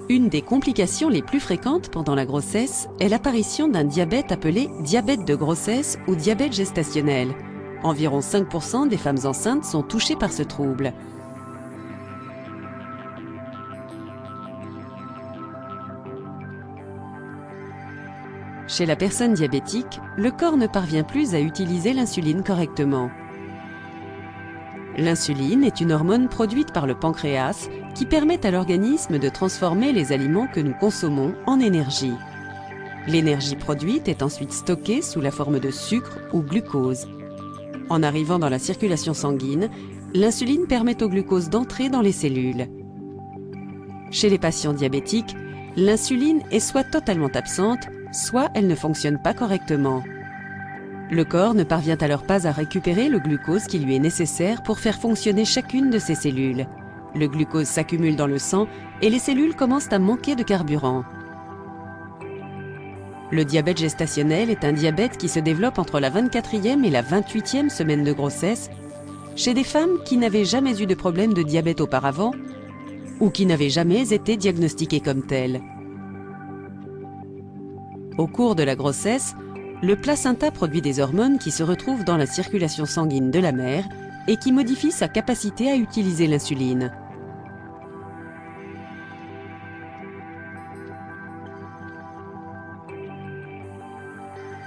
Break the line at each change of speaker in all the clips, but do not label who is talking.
Une des complications les plus fréquentes pendant la grossesse est l'apparition d'un diabète appelé diabète de grossesse ou diabète gestationnel. Environ 5% des femmes enceintes sont touchées par ce trouble. Chez la personne diabétique, le corps ne parvient plus à utiliser l'insuline correctement. L'insuline est une hormone produite par le pancréas qui permet à l'organisme de transformer les aliments que nous consommons en énergie. L'énergie produite est ensuite stockée sous la forme de sucre ou glucose. En arrivant dans la circulation sanguine, l'insuline permet au glucose d'entrer dans les cellules. Chez les patients diabétiques, l'insuline est soit totalement absente, soit elle ne fonctionne pas correctement. Le corps ne parvient alors pas à récupérer le glucose qui lui est nécessaire pour faire fonctionner chacune de ses cellules. Le glucose s'accumule dans le sang et les cellules commencent à manquer de carburant. Le diabète gestationnel est un diabète qui se développe entre la 24e et la 28e semaine de grossesse chez des femmes qui n'avaient jamais eu de problème de diabète auparavant ou qui n'avaient jamais été diagnostiquées comme telles. Au cours de la grossesse, le placenta produit des hormones qui se retrouvent dans la circulation sanguine de la mère et qui modifient sa capacité à utiliser l'insuline.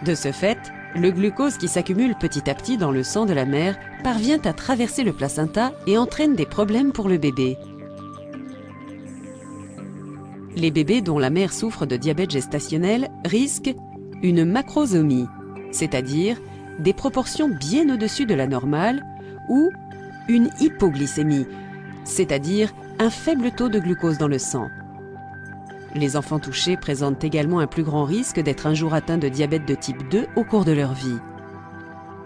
De ce fait, le glucose qui s'accumule petit à petit dans le sang de la mère parvient à traverser le placenta et entraîne des problèmes pour le bébé. Les bébés dont la mère souffre de diabète gestationnel risquent une macrosomie, c'est-à-dire des proportions bien au-dessus de la normale, ou une hypoglycémie, c'est-à-dire un faible taux de glucose dans le sang. Les enfants touchés présentent également un plus grand risque d'être un jour atteints de diabète de type 2 au cours de leur vie.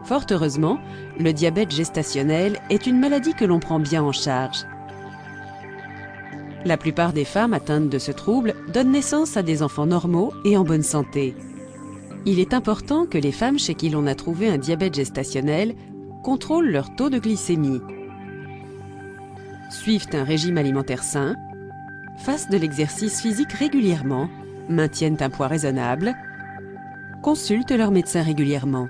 Fort heureusement, le diabète gestationnel est une maladie que l'on prend bien en charge. La plupart des femmes atteintes de ce trouble donnent naissance à des enfants normaux et en bonne santé. Il est important que les femmes chez qui l'on a trouvé un diabète gestationnel contrôlent leur taux de glycémie, suivent un régime alimentaire sain, fassent de l'exercice physique régulièrement, maintiennent un poids raisonnable, consultent leur médecin régulièrement.